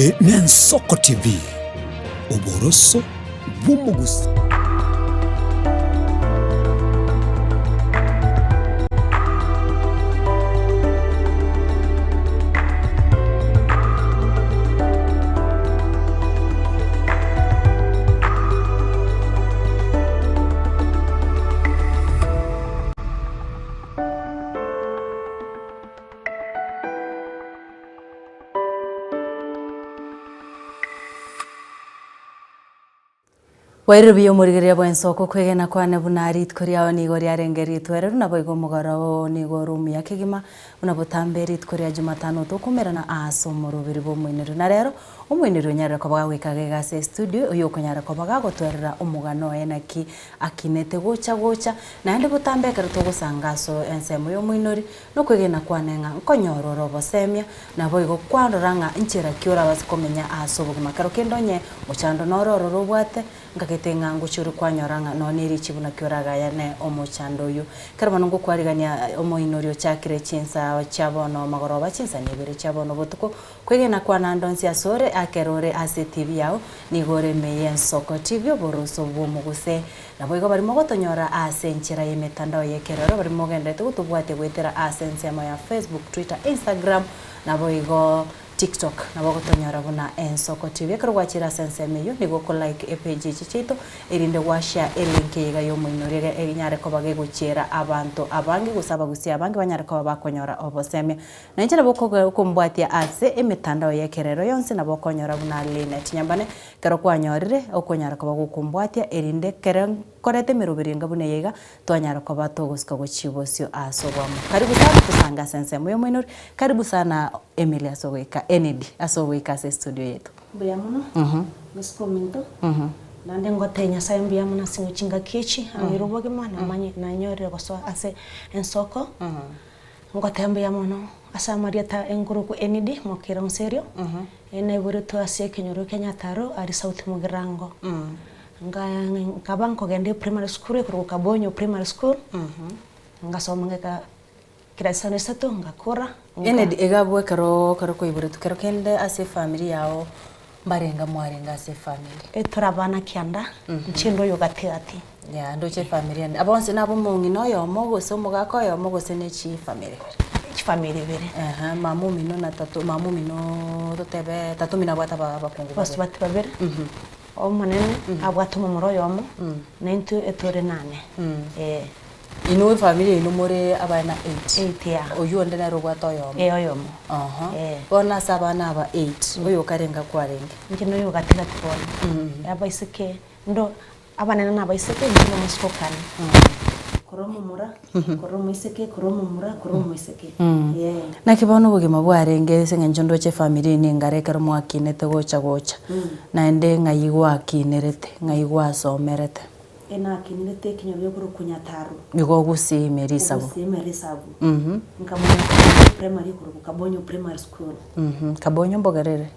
Nensoko TV uboroso bw'umuguzi. Wairubio murigiria bwensoko kwegena kwane bunarit koria ni goria rengerit wereru na boigo mugaro ni gorumi yakigima una butamberit koria Jumatano tukumerana aso murubiri bo mwinero na rero umwinero nyara ko bagwikage gase studio uyo konyara ko bagagotwerera umugano enaki akinete gocha na ndi butambekera tugusangaso ensemo yo mwinori no kwegena kwanenga nkonyororo bosemia na boigo kwandoranga inchira kiora basikomenya aso bugumakaro kendonye muchando nororo rubwate ngakitenga nguchuru kwanyoranga no niri chibuna kyoraga yane omochando yu karba ngo kwarigania omoinorio chakire chinsa chabono magoroba chinsa nibere chabono botuko kwegena kwana ndonsi asore akerore ase TV yao nigore meyen soko TV boroso bomuguse na boigo bari mogotonyora ase nchira yemetandao yekerero bari mogendete gutubwate gwetera ase nsema ya Facebook, Twitter, Instagram na boigo TikTok na bagotonyora buna ensoko TV karwachira senseme yo nigo ko like page chichito irinde washare link yiga yo muinorere enyare ko bage guchera abantu abangi gusaba gusia abangi banyare ko bakonyora oboseme na nchira boko kumbwatia ase emitandao yekerero yonse na bokonyora buna linet nyambane karo kwanyorire okonyara ko bagukumbwatia irinde keren korete mirubiringa bune yiga twanyara ko batoguska guchibosio asobwamo karibu sana kusanga senseme yo muinori karibu sana Emilia Soweka Enedi asoweka se studio yetu. Biamuno. Miskomento. Nande ngotenya sayembi yamuna singuchinga kichi aniruboge mana manye na nyore koso ase ensoko. Ngotembe yamuno asa marieta enguruku Enedi mokira onserio. Ene buruto ase kenyoro Kenyataro ari South Mugirango. Ngabanko gende primary school ku Kabonyo primary school. Ngasoma ngeka kirasane sato ngakora Enedi egabwe karo koiburetu karo kende ase family yao barenga mwarenga ase family turabana kianda nchindo yo gatati ya ndoche family ande abonse nabo mungi no yo mogose umugako yo mogose ne chi family bere mamu mino na tatu mamu mino totebe tatu mina bwata bakungu basi bati babere o manene abwatu mu muro yomo nentu etore nane ino family ino more abana 8 ya oyo ndena rogwato yomo oyomo bona sabana aba 8 oyo karenga kwarenge ngino yo gatira tibona abaiseke ndo abana na abaiseke ngino muskokani koromo mura koromo iseke koromo mura koromo iseke na kibono bugima bwarenge sengenjo ndoche family ni ngarekero mwakinete gocha na ende ngayigwa akinerete ngayigwa somerete ena kinete kinyobyo kuru Kunyataro bigo gusimerisa nkamuna primary kuru Kabonyo primary school Kabonyo mbogerere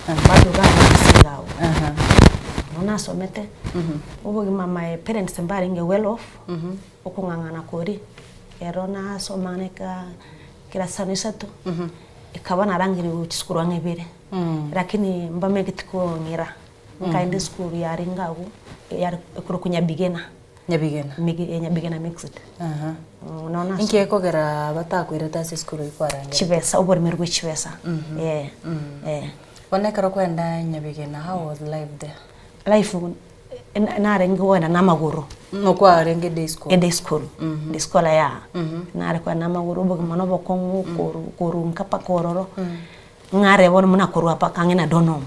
bado gana nona somete ubo mama parents mbaringe well off okungangana kori erona somaneka kila sanisatu ikabana rangiri uchskuru angebere lakini mbamegitiko ngira nkaende school yari ngagu yari kuru Kunyabigena Nyabigena mixed nona inkeko gera batakwireta se school ikwaranga Chivesa ubori merwe Chivesa Wane karo kwenda Nyabigena how was life there life na rengi wena na maguru no kwa renge day school day school ya na re kwa na maguru bogo manobo kongu koru nkapa kororo ngare bona muna koru apa kangena donom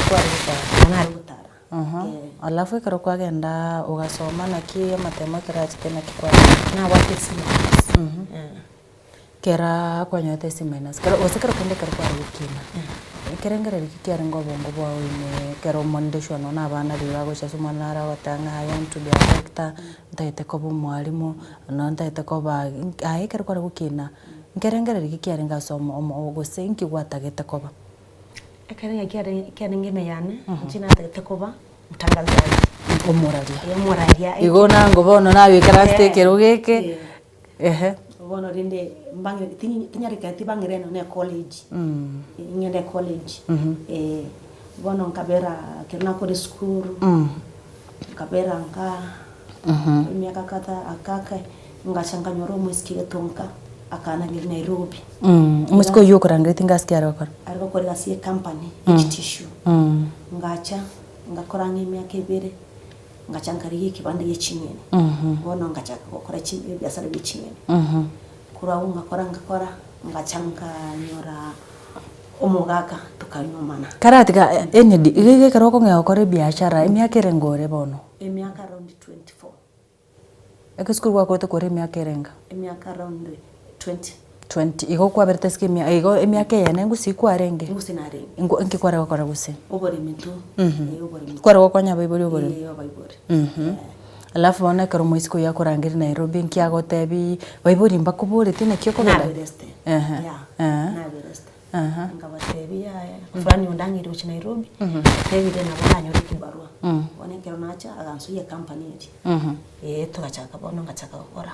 kwa rita na rutara alafu karo kwa genda ugasoma na ki matema kirachi tena kikwa na watesi kera kwa nyote simenas kero osekero kende karo kwa rukina kerengere rikiare ngobongo bwawe ne kero mondesho na abana bibago cha sumanara watanga yon to be director ndaite ko mwalimu no ndaite ko ba kero kwa rukina kerengere rikiare ngasomo ogose inki gwatagete ko ba kerengere ngeme yane china ndaite ko ba mutangazaji omoraria igona ngobono nawe karaste kero geke bono rinde mbangi tinyari kati bangireno ne college ngende college bono nkabera kirna ko school nkabera nka miaka kata akaka ngachanganyoro mwiski tonka akana ni Nairobi musko yuko rangeti ngaskiara ko ariko ko gasi company tissue ngacha ngakora miaka ibere ngachankari kibande yechinyene bono ngacha gukora biasara bichinyene kura ngakora ngachanganyora omugaka tukanyumana karatiga enedi igege karoko ngakore biashara imiaka irengore bono imiaka around 24 ekeskuru wako to kore imiaka irenga imiaka around 20 iko kwa berteski iko imiaka yana ngusiku arenge ngusinare ngikora gukora guse obore mitu obore mitu kwara gokonya baibori obore baibori alafu ona karo moisiko ya kurangiri Nairobi nkia gotebi baibori mbakubore tine kyo koda na bereste na bereste ngabatebi ya fulani undangiri uchi Nairobi tebide na banyo kibarua one kero nacha agansuye company eti tukachaka bono ngachaka gukora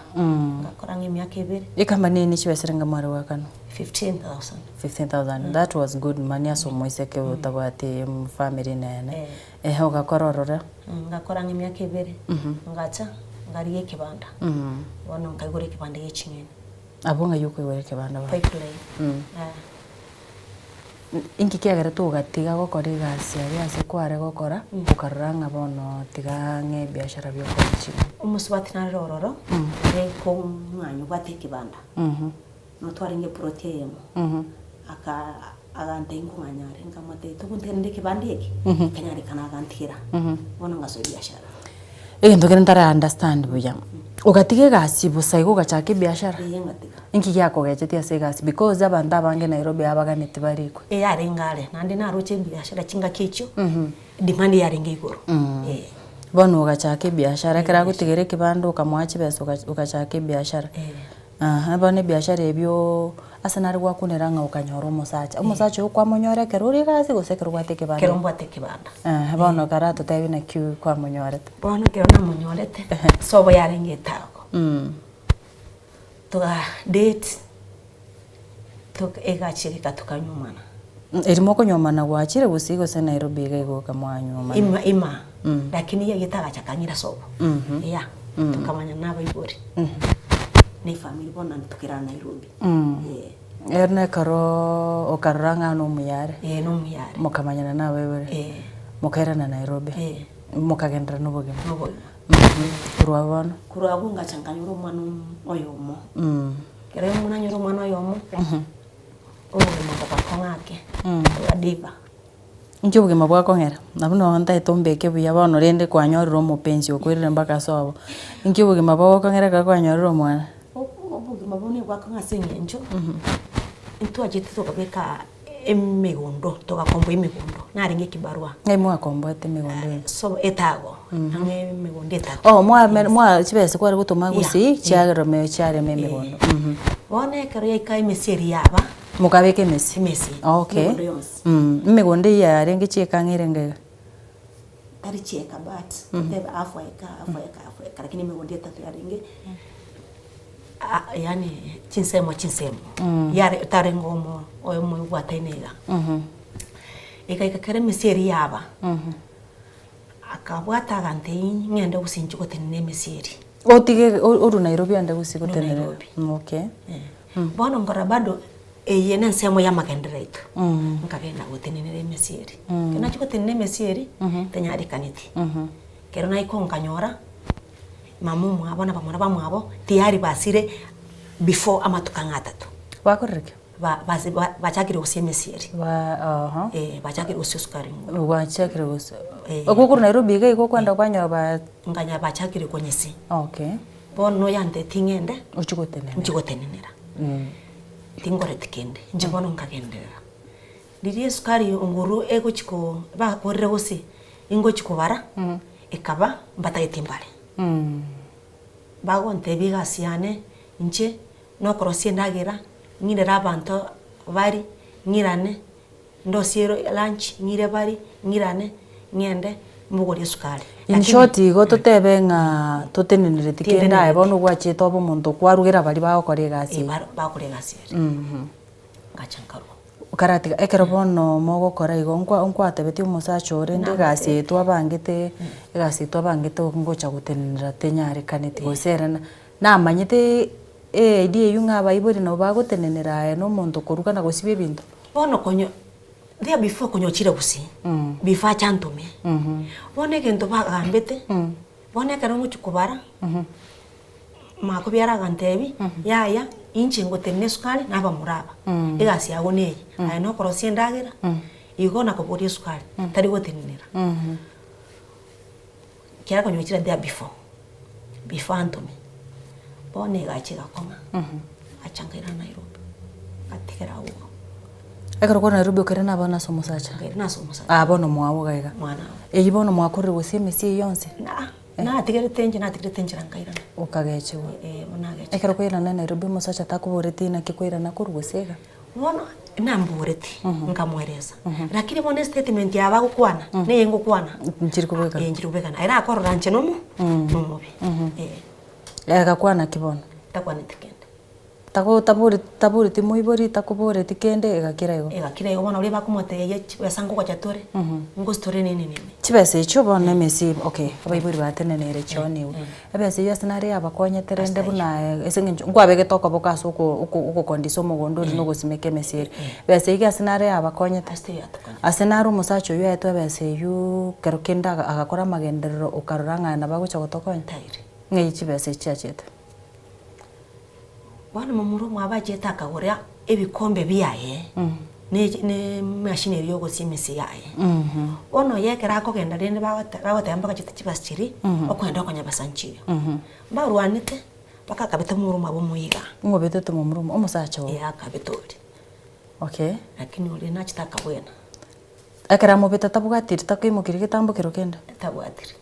ngakora ng'imyaka ibere ikamani ni chibeserenga mwari wakano 15,000 that was good money aso moiseke utabati family nene ugakororora ngakora ng'imyaka ibere ngacha ngariye kibanda bono ngagore kibanda yechinyene abonga yuko igore kibanda ba pipeline inki kiagera tu gatiga gukora igasi ase kware gukora ukaranga bono tiga nge biashara byo kwachi umusubati na rororo ko mwanyu bate kibanda no twaringe protein agante ingumanyare ngamate tukuntende kibandi iki kanyari kana agantira bono ngaso biashara ndogera ntara understand buya ugatige gasi busaigo gachake biashara inki yako gacheti ase gasi because abantu abange Nairobi abaganete bariko yari ngare nandi naruche biashara chinga kicho demand yari ngigoro bono ugachake biashara kira gutigere kibando ukamwachi besa ugachake biashara bone biashara ebyo asanari gwakuneranga ukanyora umusacha ukwa monyore keruri gasi gusekero gwate kibanda kero mbate kibanda bono karato tabi na kiu kwa monyorete bono kero na monyorete sobo yarengetago tuga date egachirika tukanyumana erimo konyomana gwachire busigo se Nairobi gaigo kamwanyumana ima lakini yagitaga chakanyira sobo ya tukamanya nabaibori ni family bona tukira Nairobi erne karo okaranga no muyare no muyare mukamanyana nawe bere mukaira na Nairobi mukagendera no boge kurwabunga changanyuro mwana oyomo kere mwana nyuro mwana oyomo ubugima bwakongake adiba Njo bugima bwakongera nabuno nta tombeke buya bono rende kwanyorero mupenzi okwirire mbaka sobo njo bugima bwakongera ka kwanyorero mwana ubugima bone bwakonga senyenjo into ajiti tukabeka emigondo tugakombo imigondo naringe kibarua mwa kombo ate migondo so etago nange migondo etago mwa chibese kwari gutuma gusi cyagero me cyare me migondo bone kare kai meseri yaba mukabeke mesi okay migondo ya renge chekangirenge ari cheka but teba afwaika lakini migondo etatu yaringe yani chinsemo yare tarengomo oyo mu gwatenega eka kare meseri yaba akabwata gante ngende gusinchi gotene meseri otige oru Nairobi ande gusigotene okay bono ngora bado eyene nsemo ya magenderate nkagenda gotene meseri kena chigotene meseri tanyari kaniti kero naiko nkanyora mamumu abona bamwabo tiyari basire before amatuka atatu bakorreke bachakire usemesieri bachakire usukari bachakire usu okukuru Nairobi iko kwenda kwanya nganya bachakire konyesi okay bono yande tingende uchigotenenera tingore tikende njibono nkagendera diri sukari nguru ego chiko ba korre usi ingo chikubara ekaba mbataitimbale bagonte bigasiane nche no korosie ndagira ngirera abantu bari ngirane ndosiero lunch ngire bari ngirane ngende mbugori sukari in short igo totebe nga totenenere tikenda ebo no gwacheta obo muntu kwarugira bari bagokora egasi bakora egasi ngachankaru karatiga ekero bono mogokora igo nkwatebetie omosacha ore nde egasi etu abangete egasi etu abangete ngocha gotenenera tenyarekaneti goserana namanyete idea eyu ng'aba ibori nabo bagotenenera no omonto koruka na gosiba ebinto bono konyo there before konyochire gusi before chantume bono egento bagambete bono ekero ngochikubara makobiara gantebi yaya inchi ngotene sukari naba muraba egasi yago neyi aya no korosi endagera igo nakobori sukari tari gotenenera kera konyochire there before antume bono egachi gakoma achangaira Nairobi atigera ugo ekero kwa Nairobi okere na bana somusacha bono mwabo gaiga mwana eyi bono mwakorire gose emesi yonse na atigere tenje rankaira okagechiwa munageche ekero kwira na Nairobi musacha takuboreti na kikwira na kurugusega bono namboreti nkamwereza lakini bono statement yaba gukwana ne ngukwana nchiri kubeka era akorora nche nomu nomubi egakwana kibono takwana tikende tako taburi timuibori takubore tikende egakira igo bono uri bakumoteye yasango kwa chatore ngo story nini chibese icho bono emesi okay abaibori batenenere choniwe ebese yo scenario abakonyetere nde buna esengencho ngwabege toka bokaso uko kondiso mogondo no gosimeke mesiri bese iga scenario abakonyete asenaro musacho yo eto bese yu kerokenda agakora magenderero ukaroranga na bagocha gotokonya ngai chibese chiachete bwana mumuro mwabajeta akagoria ebikombe biyaye ne machine yo gosimisi yaye ono yekera akogenda rende bagotamba kachita chibasiri okwenda konya basanchire barwanite bakakabeta mumuro mwabo muyiga ngobetete mumuro omusacha wo akabetori okay lakini uri nachitaka bwena akara mobeta tabugatiri takimukire gitambo kirokenda tabwatiri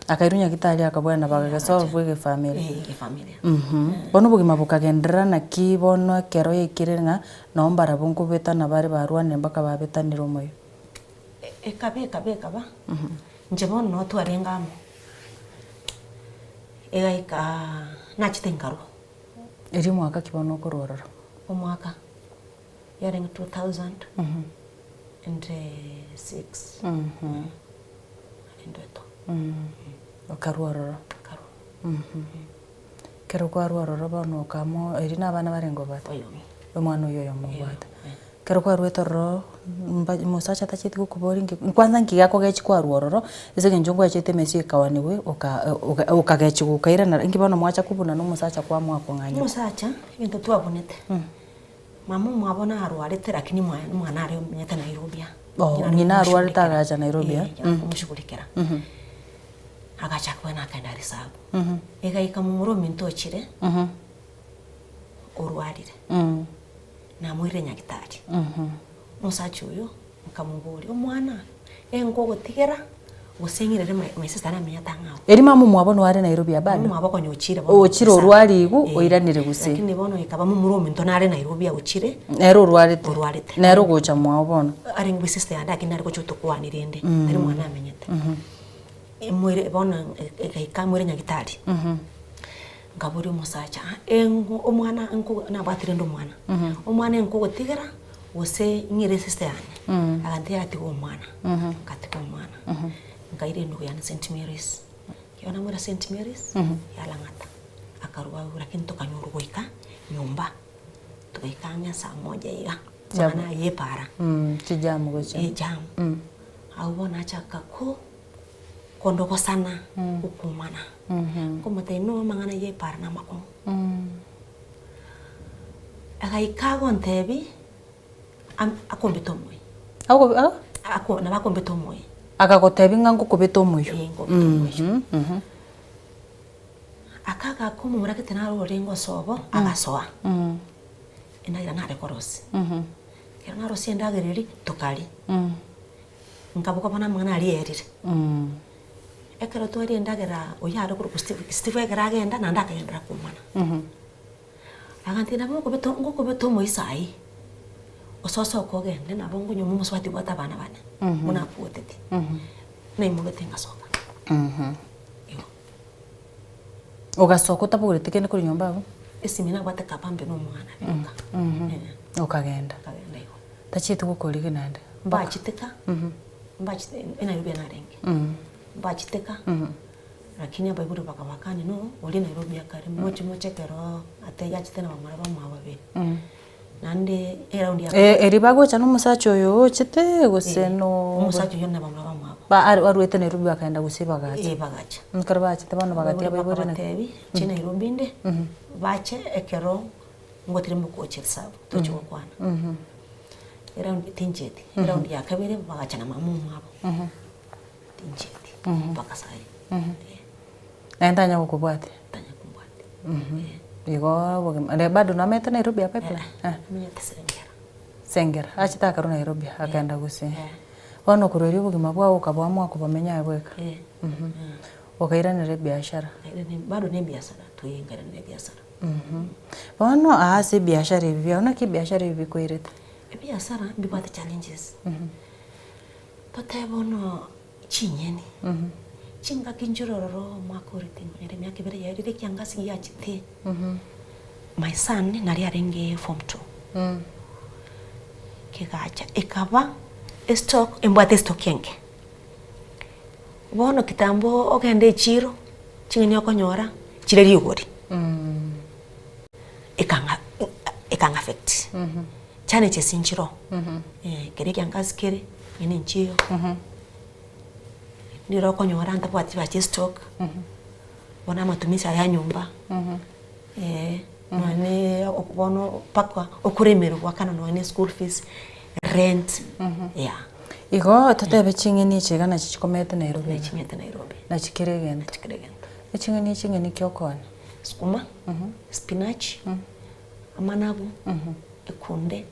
akairunya gitali akabwana bagasolve ge family family bono bugima bukagendera na kibono kero yekirenga nombara bunkubeta na bari barwane mbaka babetanira moyo ekabeka ba nje bono no twarengamo egaika nachitenkaro eri mwaka kibono korororo omwaka yarenga 2000 and 6 ndoto okaruororo kero kwaruororo bono kamo eri nabana barengo bata omwana uyo yomubata kero kwaruetororo musacha tachiti gukubori kwanza nkigako gechi kwaruororo esege njongo yachete mesi kawaniwe okagechi gukaira na ngibono mwacha kubuna no musacha kwa mwako nganya musacha into twabonete mama mwabona arwarete lakini mwana ari nyeta Nairobi nyina arwarete agacha Nairobi mushughulikira agacha kwena akaenda risabu egaika mumuro mintochire orwarire na mwire nyagitari musacha uyo nkamugori omwana engo gotigera gusengirere maisesa na menya tangao eri mamu mwabona wari Nairobi abana mwabo konyochire ochire orwari igu oiranire guse lakini bono ikaba mumuro minto nare Nairobi ochire nero orwarite nero gocha mwabona ari ngwe sister yanda kinari ko chutukwanirende ari mwana amenyete mwire bono ekaika mwire nyagitari ngaburi musacha engo omwana enko na batire ndo mwana omwana enko gotigera gose ngire sister yane agantia ati go mwana kati ko mwana ngaire ndo ya St Mary's kiona mwira St Mary's yalangata akarwa lakini tokanyuru goika nyumba tukaikanya saa moja iga mwana yepara tijamu gocha jam au bona chaka ko kondoko sana ukumana kumate no mangana yepara na mako agaikago ntebi akombeto moy ako na bakombeto moy akagotebi ngango kubeto moyo akaga kumura ketena rorengo sobo agasoa ina ira nare korosi kera naro sienda gereri tokali ngabuka bana mwana ari erire ekero to ari endagera oyare kuru Steve egera agenda na ndakagendera kumana agantina bo kubeto moisai ososo kogende nabo ngunyo mumuswati bota bana muna puoteti na imugete ngasoka iyo ugasoka utabugurite kende kuri nyumba abo esimina gwate kapambe no mwana bika ukagenda iyo tachitu gukorige nande mbachiteka mbachite ina Nairobi narenge mbachiteka lakini aba iburu bakabakani no uli Nairobi akari moche kero ateya chitena bamara bamwa babiri nande around ya eribago cha no musacho yo chite guseno umusacho yonna bamara bamwa ba arwete Nairobi bakaenda gusiba gacha bagacha nkarba chite bano bagatia bayibure na tebi china Nairobi nde bache ekero ngotire mukoche sabo tocho kwana around tinjeti around ya kabere bagacha na mamu mwabo tinjeti bakasai naenda gukubwate tanya kumbwate igo bogima bado nameta Nairobi apa plan mimi Sengera achita karu Nairobi akaenda gusi wano kurori bogima bwa ukabwamwa kubamenya bweka ukaira biashara bado ni biashara tuingara ni biashara wano ahasi biashara hivi ona ki biashara hivi koirete biashara bibate challenges bono chinyeni chinga kinjororo makorite ngere myake bere yarire kyangasi yachite my son nari arenge form 2 kegacha ekaba stock embwate stock yange bono kitambo ogende chiro chingeni okonyora chireri yogori ekanga affect chane chesinchiro kere kyangasi kere yene nchiyo ndiro konyora ntapwati bache stock bona matumizi ya nyumba none okubono pakwa okuremerwa kana none school fees rent igo tatebe chingeni chigana chikomete Nairobi na chikiregento chingeni kyokona skuma spinach amanagu ekunde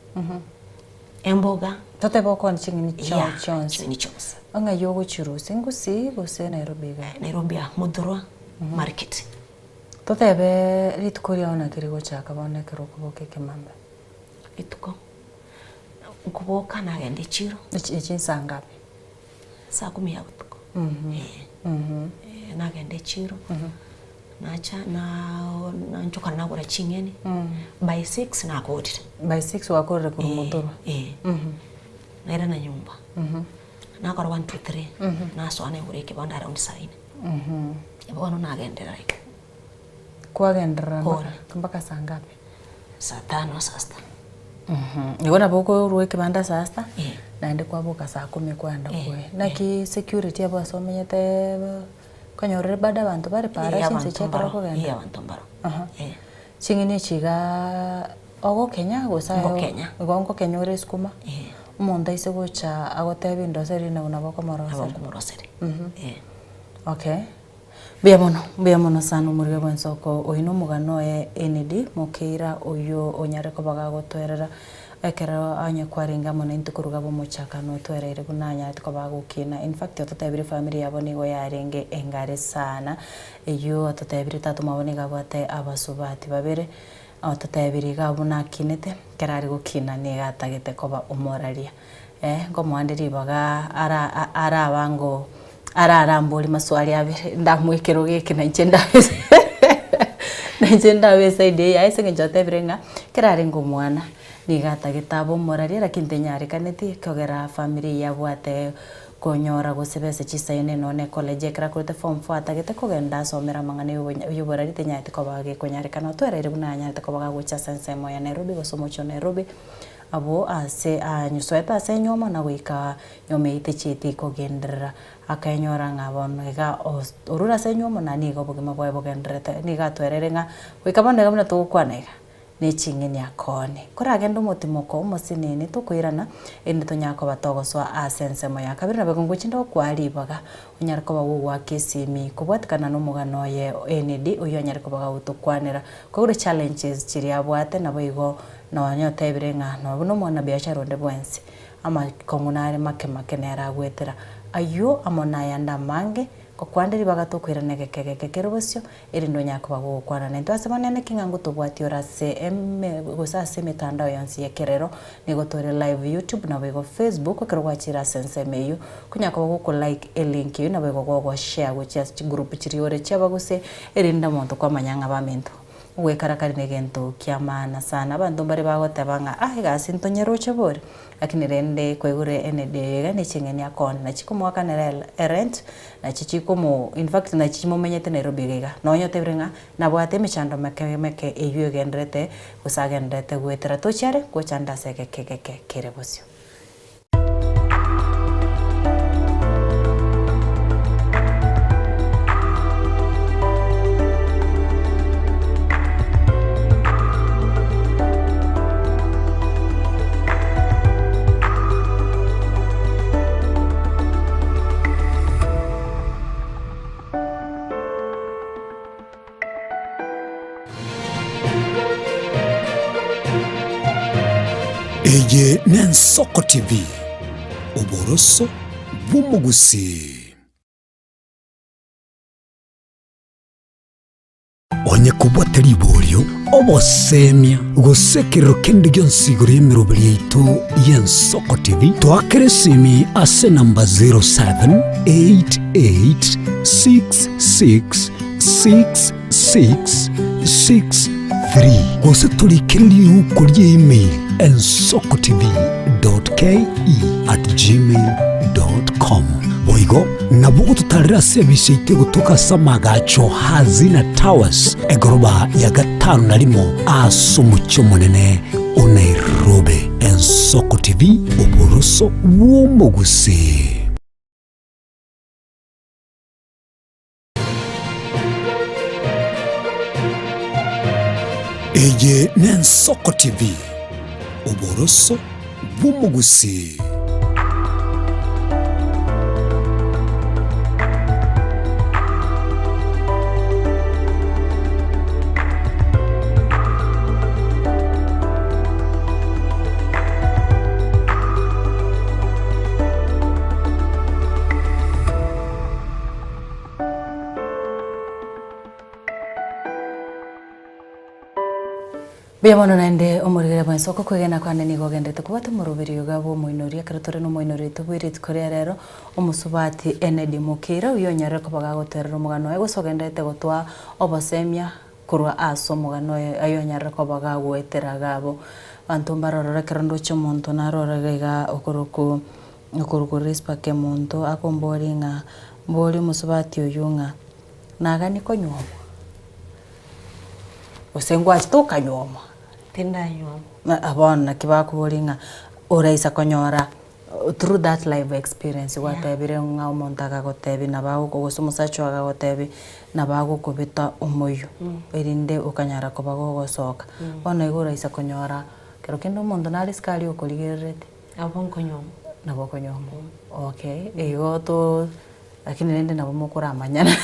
emboga tatebe okona chingeni chonse ni chonse anga yogo chirusi ngusi gose Nairobi Mudhurwa market tatebe ritkoria ona kirigo chaka bone kirokuboke kimamba ituko ukuboka nagende chiro ichinsa ngapi saa 10 ya utuko nagende chiro nacha na nchoka nagura chingeni by 6 nakodire by 6 wakorere ku Mudhurwa naira na nyumba nakora 1 2 3 naso ane ureke banda around 9 ebono nagendera iko kwagendera mpaka saa ngapi saa 5 saa 6 igona boko ruweke banda saa 6 naende kwaboka saa 10 kwanda kwe naki security abo asomenyete kanyorere bada abantu bari para sinse chekera ko genda abantu mbaro chingeni chiga ogo Kenya gosayo gongo Kenya ore skuma umonda ise gocha agotebe indoseri na unaboko moroseri okay biamono sana umurige bwensoko oyino mugano ND mukeira oyo onyare ko bagagotwerera ekera anya kwaringa mona intukuruga bo muchakano twerere bunanya atiko bagukina in fact totabire family yabo nigo yarenge engare sana eyo totabire tatumabone gabate abasubati babere totabire gabuna kinete kerari gukina ni gatagete koba umoraria ngo mwandiri baga ara abango ararambuli maswali abere ndamwekero geke na njenda wese ide aise njote birenga kerari ngo mwana nigata gitabo moraria lakini nyari kaneti kogera family yabwate konyora gusebese chisaine none college kra kurute form 4 atagete kogenda somera mangane yuborari tenyate kobage konyari kana twerere bunanya takobaga gucha sense moya Nairobi gosomocho Nairobi abo ase anyusweta ase nyoma na wika nyome itechiti kogendera akanyora ngabona ga urura se nyoma na nigo bogima bwa bogendrete niga twerere nga wika bande gamna tukwanega nechingeni akone kuragenda umutimoko umusinini tukwirana ende tonyako batogoswa asense moya kabira begongo chindo kwalibaga unyariko bagugwa kesimi kubwatikana no mugano ye ND uyo nyariko baga utukwanira kugure challenges chiri abwate nabo igo no anyote birenga no no mwana biashara onde bwensi ama kongunare make nera gwetera ayo amona yanda mange ko kwandiri bagatokwira negekege kerobosyo erindo nyako bagokwana nento asabone ne kingango tobwati orase gusase mitandao yansi yekerero nigotore live YouTube na bego Facebook kerwachira sense meyo kunyako bagoko like a link you na bego go share go just group chiriore chabagose erinda monto kwa manyanga bamento wekarakari negento kiamana sana bantu bari bagotabanga gasi ntonyero chabori lakini rende kwegure enede ne chingeni akon na chikomo akanera rent na chichikomo in fact na chichimo menyete Nairobi giga nonyo tebrenga na bwate michando meke eyo gendrete usagendrete gwetera tochare go chanda seke keke kerebosyo Eye Nensoko TV Oboroso bw'umugusi onye kubwatari iboryo obosemia gusekero kende gyonsigoro y'emirobiri yaitu y'Ensoko TV twakeresimi ase namba 0788666663 gose turikiriri uko ry'email ensokotv.ke@gmail.com boigo nabugo tutarira service itego tukasamaga hazina towers egoroba ya gatanu narimo asumucyo munene Nairobi. Ensoko TV oboroso bw'umugusi. Eye Nensoko TV oboroso bw'umugusi. Biamono nende omurigere bwensoko kwegena kwane nigo gendete kubata murubiri yugabo muinoria karatore no muinoria tubwirite kore rero omusubati Enedi Mukira uyo nyare kubaga goterera umugano we gusogendete gotwa obosemia kurwa aso mugano ayo nyare kubaga gwetera gabo bantu mbarorora kerondo cy'umuntu narorega okuruku respect emuntu akomboringa mbori musubati oyunga nagani konyoma osengwa chitoka nyoma tenda nyoma abona kibakuboringa oraisa konyora through that live experience watebire nga umuntu akagotebi nabago kugusumusacho akagotebi nabago kubita umuyo erinde ukanyara kubago gosoka bona iguraisa konyora kero kendo umuntu nari skali ukoligerete abonko nyoma naboko nyoma okay ego to lakini nende nabo mukura manyana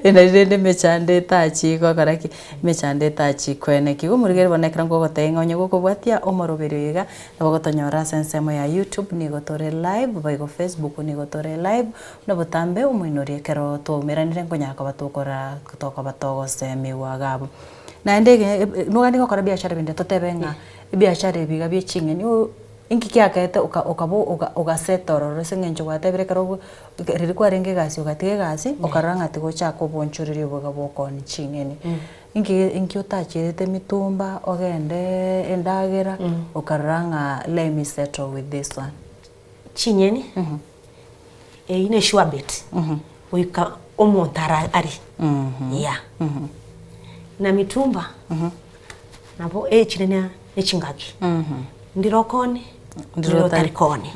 Enajende mechande tachi ko karaki mechande tachi kwene kigo murigere bonekera ngo gotenga onye goko bwatia omorobero yega nabo gotonyora sensemo ya YouTube ni gotore live baigo Facebook ni gotore live nabo tambe umuinorie kero to meranire nkonyaka batokora kutoka batogo semi wagabo na ndege nugandi gokora biashara binde totebenga biashara biga bichingeni inki kiakete ugasetororo sengenjo gwatebire karo ririkwa renge gasi ugatige gasi ukaranga tigo chako bonchuriri bugaboko ni chingeni inki utachirete mitumba ogende endagera ukaranga let me settle with this one chinyeni ine sure bet uika omontara ari ya na mitumba nabo chinene echingaki ndirokoni ndirotarikoni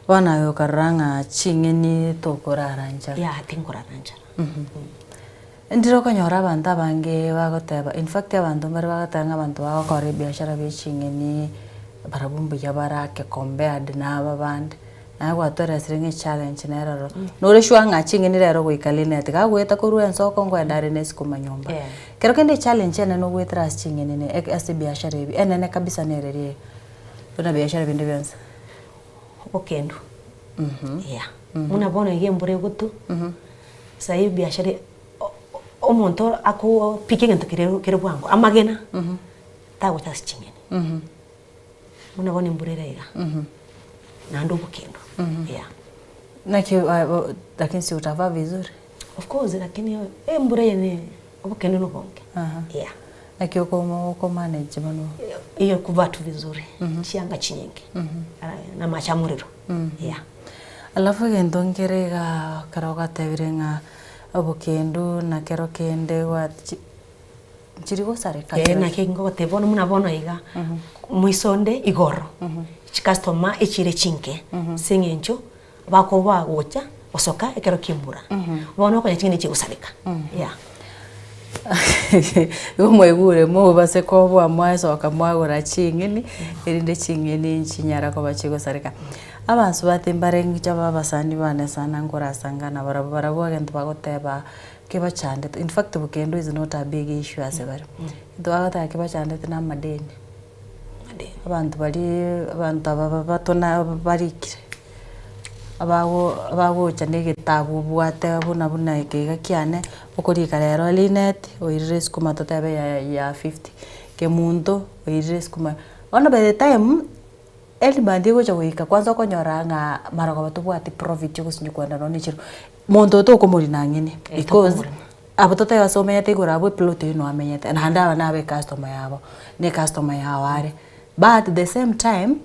wana yo karanga chingeni tokoraranja tinkoraranja ndirokonyora abantu abange bagoteba in fact abantu bari bagatanga abantu bagakora biashara bechingeni barabumbu yabarake compared n'aba bandi nago atore siringe challenge neraro nore shwanga chingeni rero goikaline atiga gweta kurwa ensoko ngo endare nesikuma nyumba kero kende challenge ene no gwetera chingeni ne ase biashara ebi ene kabisa nererie tuna biashara binde byanza okendo yeah muna bona igembure gutu sai biashara omonto ako picking into kire bwango amagena tago chasichingeni muna bona imburera iga na ndo bukendo yeah lakini si utavaa vizuri of course lakini mbure yene bukendo no bonke yeah lakini uko manage bano iyo kuvatu vizuri chianga chinyingi na machamuriro yeah alafu gendo ngerega karoga tevirenga obukendo na kero kende wa chirigo sare ka na kingo tebona muna bona iga muisonde igoro customer echire chinke singencho bako bagocha osoka ekero kimbura bona ko nyachine chigusarika yeah umwegure mu base ko bwa mwaso akamwagura chingini irinde chingini nchinyara ko bachigusarika abansu batembare ngicha babasani bane sana ngora sangana barabara gento bagoteba kebachande in fact bukendo is not a big issue as ever ndwagata kebachande na madeni abantu batona barikire abago chane gitabu bwate buna ikiga kiane ukurika rero linet oirres kuma totebe ya 50 ke mundo oirres kuma ona by the time elibandi go chawika kwanza konyora nga marago batubwati profit yo kusinyu kwenda no nichiro mondo to komuri nangene because abatote basomeye tegura abo plot no amenyete na ndaba nabe customer yabo ne customer yaware but at the same time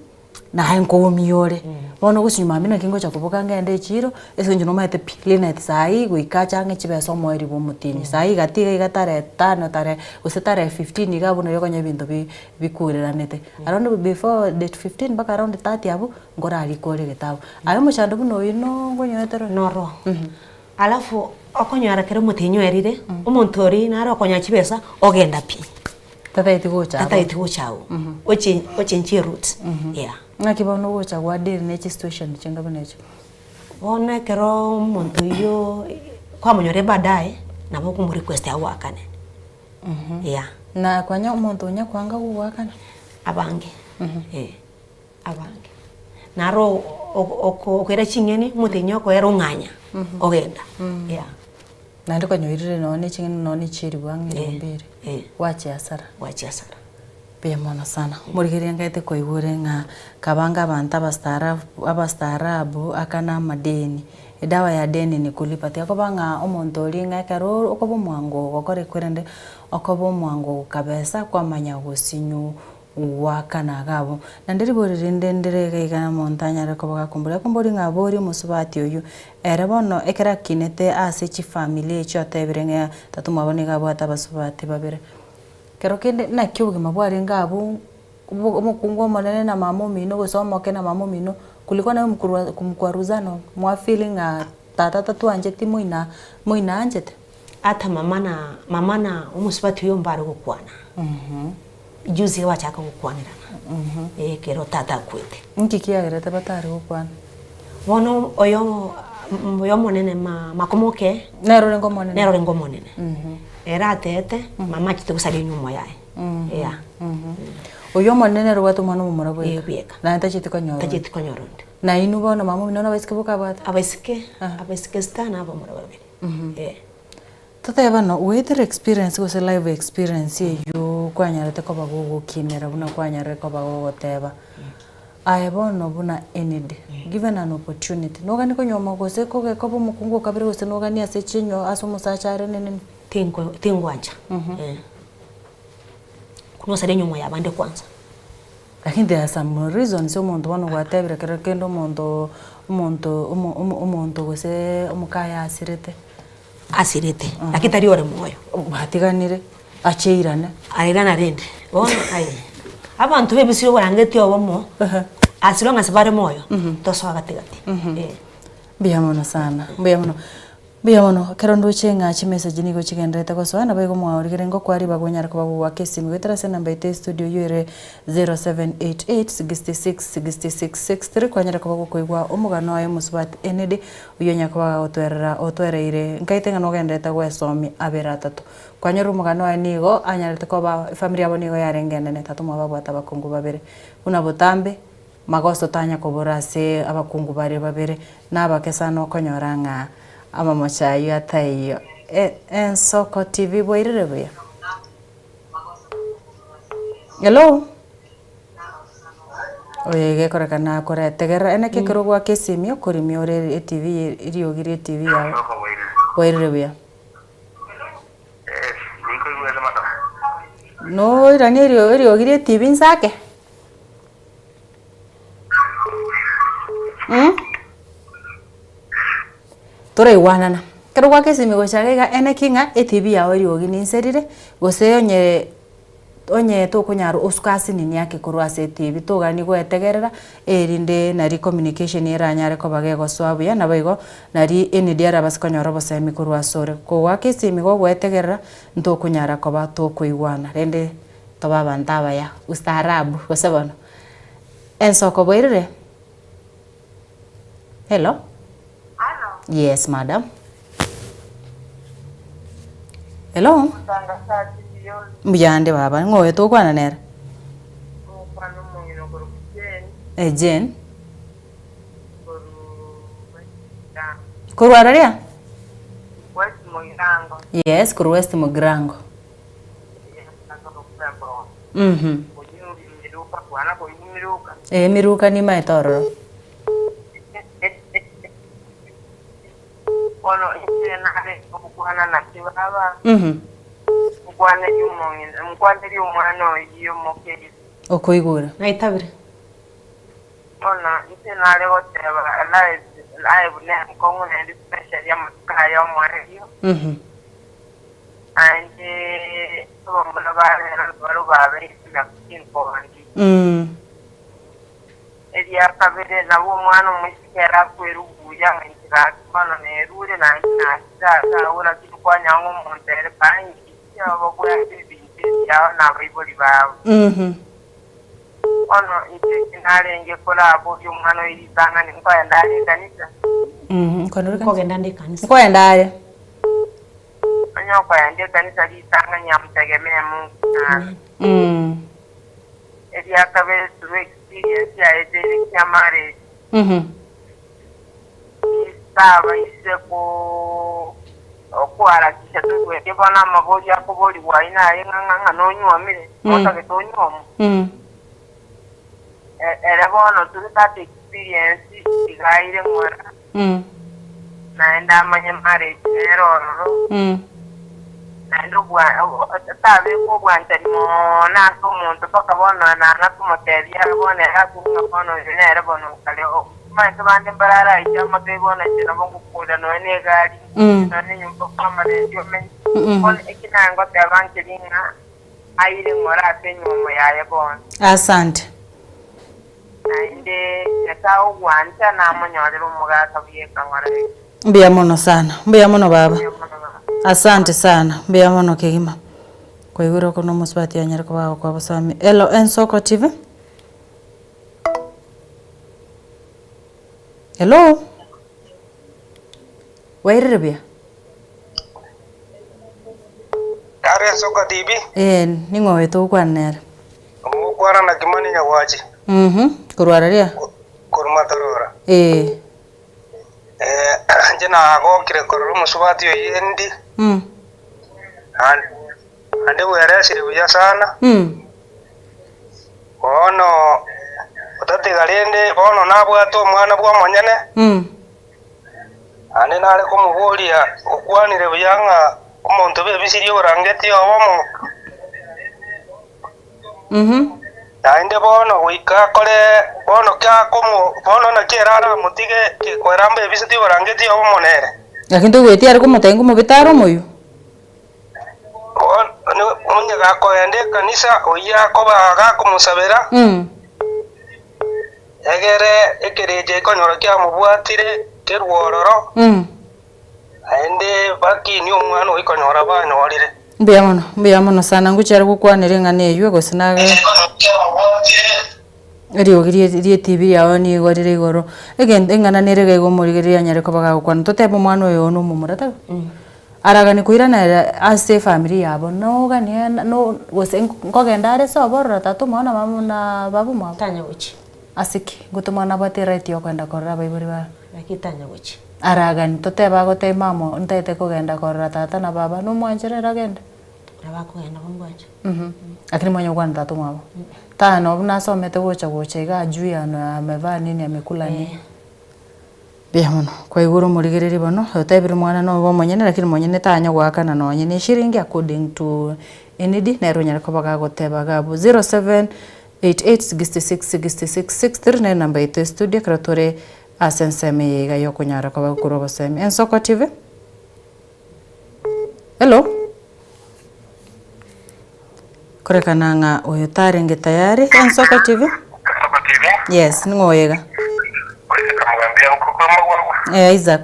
na hanko miore bono gusinyuma mina kingo cha kubuka ngende chiro esenjo no maite linet sai guikacha nge chibeso moeri bo mutini sai gatiga igatare 5 tare usetare 15 igabuno yokonya bintu bikureranete around before date 15 baka around 30 abo ngora alikore getabu ayo muchando buno ino ngonyetero noro alafu okonyara kero mutinyo erire umuntu naro okonya chibesa ogenda pi tata itigo chao oche nchi roots yeah ngakibono gocha gwa deal ne situation chenga bonecho bona kero muntu yo kwa munyore baadaye na boku mu request ya wakane yeah na kwanya umuntu nya kwanga kuwakana abange abange naro okwera chingeni mutinyo ko era nganya ogenda yeah na ndiko nyoirire none chingeni none chiri bwangi mbere wache asara pia mwana sana murigiri ngaite koigure nga kabanga abantu abastarabu akana madeni edawa ya deni ni kulipa tia kobanga omonto olinga karo okobo mwango gokore kwirende okobo mwango kabesa kwa manya gosinyu wakana gabo nandiri borinde ndere igana montanya rekoboga kumburi ngabori musubati oyu erebono ekera kinete ase chi family chote birenga tatuma bone gabo atabasubati babere kero kende na kyubugima bwari ngabo umukungo monene na mamo mino gusoma ke na mamo mino kuliko na kumkwaruzano mwa feeling tata tatu anjeti muina anjete ata mama na umusubati yo mbare gukwana juzi wachaka gukwanirana kero tata kwete nkikiagerete batari gukwana bono oyo monene makomoke nero rengo monene era tete mama chite kusali nyuma yae yeah oyo monene rwatu mwana mumura bwe yebeka na tachite konyoro na inu bono mama minona baisike bukabat abaisike stana abo mura babiri tata yabano weather experience go se live experience yo kwanyarete ko bago kinera buna kwanyare ko bago goteba ayebono buna ened given an opportunity no gani ko nyoma go se ko ko mukungu kabire go se no gani ase chinyo aso musachare nene tingwanja kuno sare nyuma ya bande kwanza lakini there are some reasons so muntu wano gwatebire kero kendo umuntu go se umukaya asirete akitari ore moyo batiganire acheirana airana rende bona abantu bebisiro barangeti obomo asilonga sabare moyo toso agatigati biamono sana biamono karondo chenga chi message niko chigendete ko so na bego mwaurigire ngo kwari bagonyara ko babu wakesimu gitara sena mbaite studio yure 0788666663 kwanyara ko bago koigwa umugano ayo musbat enede uyonya ko otwereire ngaitenga no gendete gwesomi abera atatu kwanyara umugano ayo nigo anyarete ko ba family yabo nigo yarengene ne tatu mwababo atabakungu babere una botambe magoso tanya kobora se abakungu bare babere nabakesa no konyoranga ama machayo atayo Ensoko TV boirire buya. Hello. Oye kora kana kora tegera ene ke kero gwa kesimio kuri miore TV iriogire TV yawe. Boirire buya. No irani iriogire TV nsake. Tora iwanana. Kero gwa kesimi gochagega ene kinga TV yawe iriogini nserire gose onye to kunyaro uskasi nini yake kurwase TV togani gwetegerera erinde nari communication iranyare ko bagego swabu ya nabaigo nari eni diara basikonyoro bosemi kurwasore ko wakisimi go gwetegerera nto kunyara ko bato kuigwana rende to baba ndaba ya ustaarabu gosebano Ensoko boirire. Hello. Yes madam. Hello. Mbiyande baba ngoye to kwana nera. Jen. Kurwara ria? Yes, kuru West Mugrango. Miruka ni maitoro. Ono nare okuhana na kibaba. Mukwane umwana iyo mokeri. Okoigura. Naitabire. Ono nare goteba live ne kongo ne special ya makaya omwana iyo. Anje bomona baro babe na kinko andi. Edia kabere na umwana mushikera kweruguya ngira kono ne rure na za ora kikwanya ngo montere pangi ya bokura bibindi ya na biboli ba. Ono ite nalenge kolabo y'umwana irizanga ni kwa ndani kanisa. Ko genda ndi kanisa. Ko endare. Anya kwa ndi kanisa lisanga nyamtegemea Mungu. Edia kabere tu experience ya edeli kamare. Saba iseko okwarakisha tuwe kibona maboli akoboli waina yenganga nonywa mire otage tonywa era bono tulipata experience igaire ngora naenda manye mare eroro naendo bwa tabe ko bwanta mona ko muntu paka bona na kumoteria bona yakunga bono era bono kale manje bande barara ijama kebona kina bongo koda no ene gari nane nyumba kama ndio men on ekinango tabanke linga aire ngora penyo yaye bona. Asante. Nainde yatao gwanta na monyore umuga kabiye kangara. Mbia mono sana. Mbia mono baba. Asante sana. Mbia mono kigima. Kwa iguro kono musbati anyara kwa basami. Hello Ensoko TV. Hello. Wairire bia. Kare Ensoko TV. Ningo wetu kwa nera. Mukwana na kimani nyawaji. Kurwara ria. Kurmatarora. Jena ago kire kororo musubati yo yendi. Ande wera sire buya sana. Ono otate galende ono nabwato mwana bwa monyane. Ane nale kumubulia okwanire buyanga omuntu bebisiri orangeti obomo. Ande bono wika kole bono kya komo bono na kerara mutige kwerambe bisiti orangeti obomo nere. Lakini weti ari kumutengu mubitaro moyo. Onye gako yande kanisa oya ko baga kumusabera. Egere ekereje konyoro kya mubwatire kerwororo. Ande baki ni omwana oyikonyora banyorire. Mbia mono sana nguchara gukwanire ngane ywe gosinage. Rie TV yawe ni gorire igoro. Engana nerege go murigeria nyare ko baga gukwana totebo mwana oyo no mumurata. Aragani kuirana ase family yabo no gani no gose ngogendare so borra tatu mwana mamu na babu mwa Tanya uchi. asiki gutuma na bati right yo kwenda korora baiburi ba Akitanya guchi. aragani toteba gote mamo ntete kugenda korora tata na baba no mwanjerera genda Abakugenda bombwacho. lakini mwenye kwa ntatu mamo tano nasomete gocha iga ajui ano amevaa nini amekula nini bia muno kwa iguru murigiriri bono utebiri mwana no bo monyene lakini monyene tanya gwakana no nyene shiringi according to ND na ronya ko baga goteba gabo 0788666663 na namba ite studio kratore asenseme ga yokunyara ko bakuro boseme Ensoko TV. Hello kore kananga oyo tarenge tayari Ensoko TV. Ensoko TV. Yes ngoyega Kamwambia uko kwa mwangu. Isaac.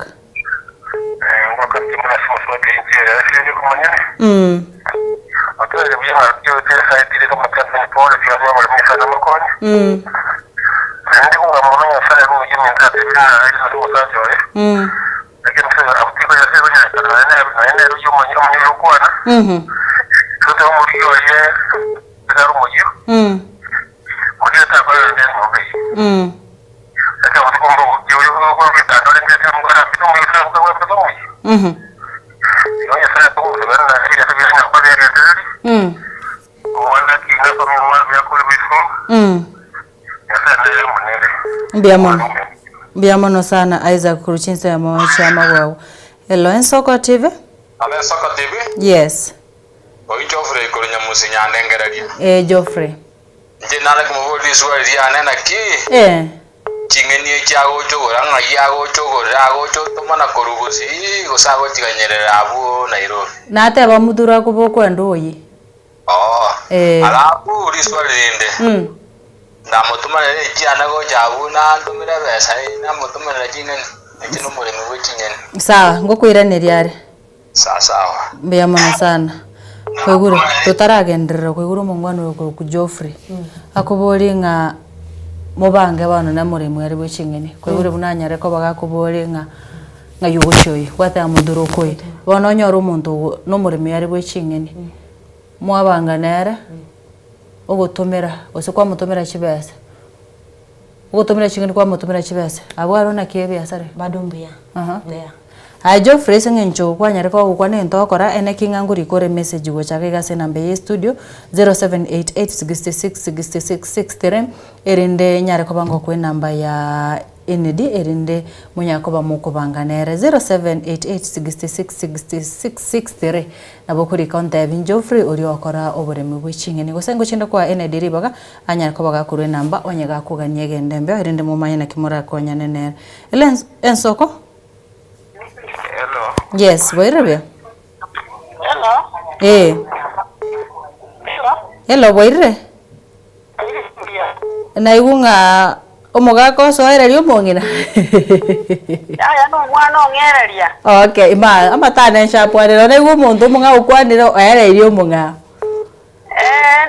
Wakati mna somo kinjia sio kumanya. Atore bia hiyo tesa ile kama kana pole pia wao walimisa na mkono. Ndio kwa mwana sana kwa jini ngati bila ile somo sasa wewe. Lakini sasa afiki ya sio ni na ndio mwenye kwa na. Sasa mlio yeye ndio mmoja. Mmoja kwa ndio mmoja. Sasa wanakomba kwa vitendo ndio mngara kitu mwisho kwa mtoto. Yoya sana kwa sababu na ile tabia na kwa ile ndio. Wala kinga kwa mwa ya kulibisu. Sasa ndio mwenyewe. Mbiamono sana Isaac Kuruchinsa ya mawacha magwao. Hello Ensoko TV. Ale Ensoko TV? Yes. Oi Geoffrey kurunya musinya ndengeraria. Geoffrey. Nje nale kumubodi swali ya nena ki. Chingeni chago chogora ngayago chogora go chotomana korugusi gosago tiganyerera abu Nairobi. Na ate abamudura kuboko ndoyi. Alafu uri swali nde. Na mutumana le jana go jabu na ndumira besa na mutumana jingeni. Ekino mulimi wechinyeni. Sawa ngokwiranira ari. Sawa. Mbiamono sana. Kweguru tutaragenderera kweguru mungwano ku Geoffrey. Akubori nga mubange bano na murimo ari bwechingeni kweguru bunanyare ko bagakubori nga yugochoyi wata muduro koyi bono nyoro umuntu no murimo ari bwechingeni mwabanga nere ogotomera osekwa mutomera chibese ogotomera chingeni kwa mutomera chibese abwaro na kiebe asare Badombia. Yeah. Geoffrey sengencho kwa nyare ko kwa nento kora ene kinganguri kore message go chake gase namba ye studio 0788666663 erinde nyare ko bango kwe namba ya ND erinde munyako ba mukubanga nere 0788666663 nabokuri konta ya Geoffrey ori okora oboremi bwichinge ni gosengo chinda kwa ND ribaga anyare ko baga kure namba onyega kuganye gendembe erinde mumanye na kimura konya nene Ensoko. Hello. Yes, Boirabia. Hello. Hello, Boire. Na igunga omogako soera rio mongina. Ya no mwana ongereria. Okay, amatana nshapwanira na igu muntu munga ukwanira era rio munga.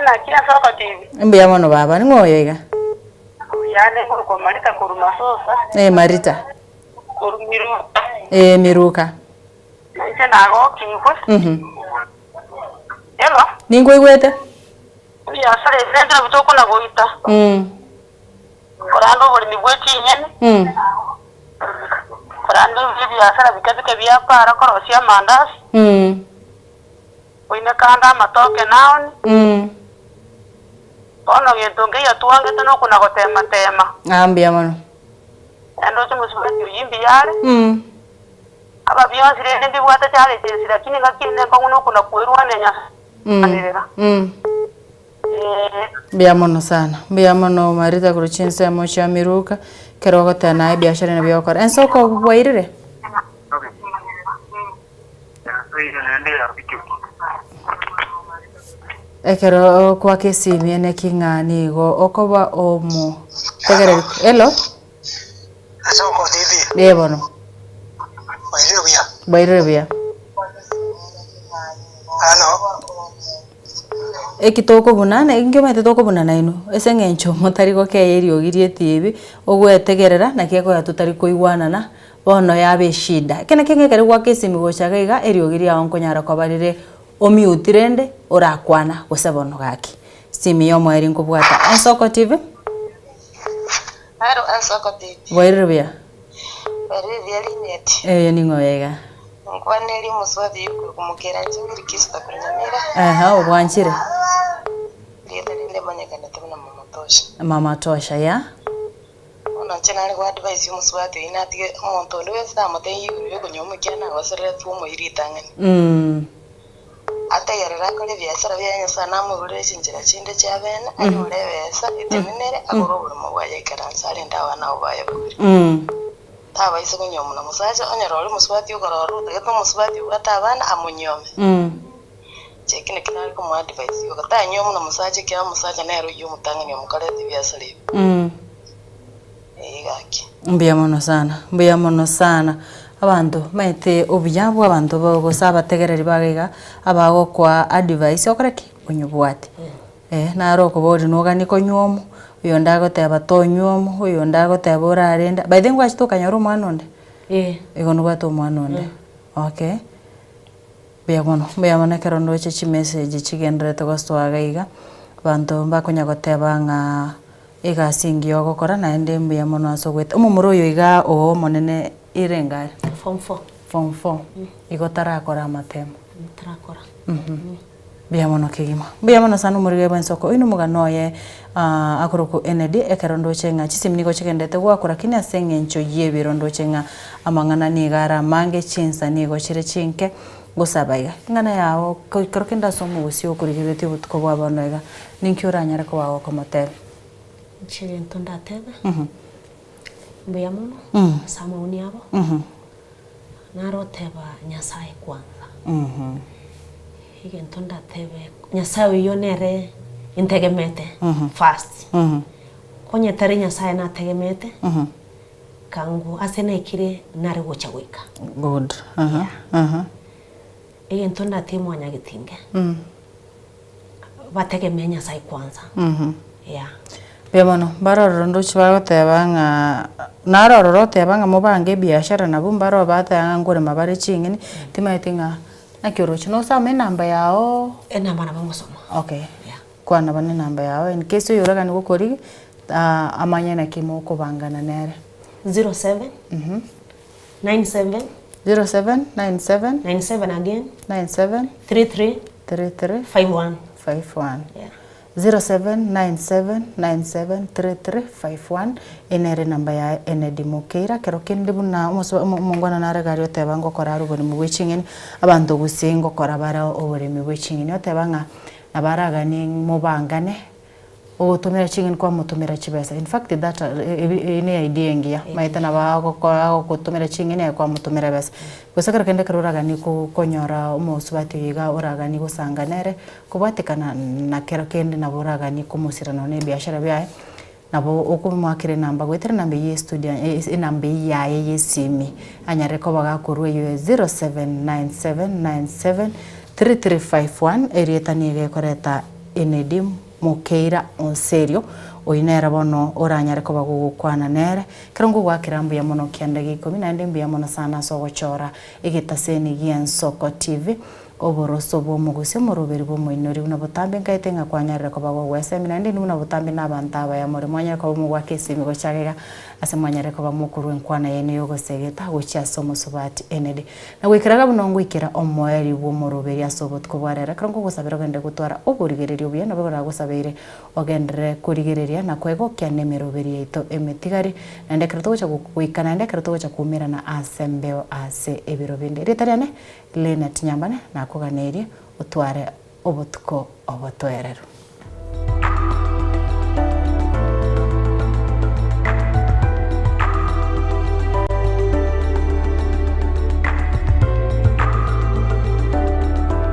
Na kila Ensoko TV. Mbia mono baba ni ngoyo iga. Yane ko Marita kurumasosa. Marita. Kurumiru. Miruka. Nse nago kingwe. Hello. Ningo igwete? Ya sare sendra butoko na goita. Korando boli migweti nyene. Korando bibi asara bikazike byapara korosia mandazi. Oina kanda matoke naoni. Ono yetonge ya tuange tano kuna gotema tema. Ambia mono. Endo tumusubati yimbi yale. Aba biyonsi rende bibwata cyale tesi lakini ngakine konguno kuna kuirwa nenya. Mbia mono sana. Mbia mono Marita Kuruchinsa mocha miruka kerogo tena biashara na byokora. Ensoko bwairire. Ekero kwa kesi miene kingani go okoba omo. Tegere. Hello. Ensoko TV. Debono. Boirabia. Ano. Ekitoko bunana ingema tetoko bunana ino esengencho motariko ke eri ogirie tibi ogwetegerera na kieko ya tutariko igwanana bono yabe shida kene kenge kare kwa kesimi gochaga iga eri ogiria onkonyara kwabarire omiutirende orakwana gosebono gaki simi yo mweri nkubwata Ensoko TV. Haro Ensoko TV. Wairubia. Wairubia linet. Ningo wega. Nkwaneli muswadi kumukera njingiri kista kunyamira. Aha, obwanchire. Lile manyakana tabuna mama tosha. Mama tosha ya. Ona chana kwa advice muswadi inatige omuntu ndwesa amateyi kunyomukena wasere tumo iritangani. Ata yarira kole byasara byanya sana mu relation njira chinde cyabene ari urebesa iteminere agorobura mu waye karansare ndawa nawo baye buri. Taba ise kunyomu na musaje onyarori muswati ugororo tegeto muswati ugatabana amunyome. Chekine kinari ko mu advice ugata nyomu na musaje kya musaje nero yumutanga nyomu kaleti byasari. Igaki. Mbiya mono sana. Abantu maite obuyabo abantu bo sabategereri bagaiga abago kwa advice okoreki onyubwate na roko bori nogani konyomo uyo ndago teba tonyomo uyo ndago teba urarenda by the way achitokanya ro mwana onde igo nubwato mwana onde okay beya kero ndoche chi message chigendrete gostwagaiga abantu bakonya goteba nga igasingi ogokora na ende mbiya mono asogwete umumuro uyo iga o monene irenga form 4 igotara akora matemo tarakora biya mono kigima biya mono sanu murige bensoko ino muganoye akoroku ND ekerondo chenga chisimni go chigendete gwakora kini asenge ncho yebirondo chenga amangana ni gara mange chinsa ni go chire chinke gusabaiga ngana yawo korokenda somo gusio kurigirete butko bwabanoiga ninkyura nyare ko wawo komotebe chire ntonda tebe mbiya mono sama uniabo naroteba nyasaye kwanza hige ntonda tebe nyasaye yonere integemete fast konye tari nyasaye na tegemete kangu asena ikire nare gocha gwika good hige ntonda timo anyagitinge bategemea nyasaye kwanza Bemono baroro ndochi bagoteba nga naroro teba mubange biashara nabo mbaro batanga ngore mabare chingini timaitinga nakyorochi no sama namba yao namba na bangosoma okay kwa namba ne namba yao in case yoraga ni gukori amanya na kimo kubangana nere 07 97 0797 again 97 33 51 0797973351 enere namba ya Enedi Mukeira kero kindi buna mungwana naragari oteba ngokora ruboni mu wechingeni abantu gusingo kora bara obore mu wechingeni oteba nga nabaragani mubangane otumira chingeni kwa mutumira chibesa in fact that ine idea ngia maita na bago kwa kutumira chingeni kwa mutumira besa gusakara kende karuragani ku konyora umusubati yiga uragani gusanganere kubatikana na kero kende na buragani kumusirana ne biashara byaye nabo okumwakire namba gwetera namba ye studio namba yaye yesimi anyare ko bagakurwe 0797973351 erieta nige koreta Enedi Mukeira onserio oinera bono oranyare ko bagugukwana nere kirongo gwakirambu ya mono kiandagi 10 na ndembi mono sana so gochora igitaseni giensoko TV oboroso bo muguse moroberi bo moinori una botambe ngaitenga kwanyarira ko bago gwesemi na ndini una botambe nabantaba ya more mwanya ko mu gwakesemi go chagega ase mwanyare ko bamukuru enkwana yene yogo segeta gocha somo sobati Enedi na gwikiraga bunongo ikira omoeri bo moroberi asobot ko bwarera kirongo gusabira gende gutwara oburigererio bya no bagora gusabire ogendere kurigereria na kwego kya nemeroberi ito emetigari na ndekero tocha gwikana ndekero tocha kumira na asembeo ase ebiro binde ritariane Lenet Nyambane na kuganerie utware obutuko obotwerero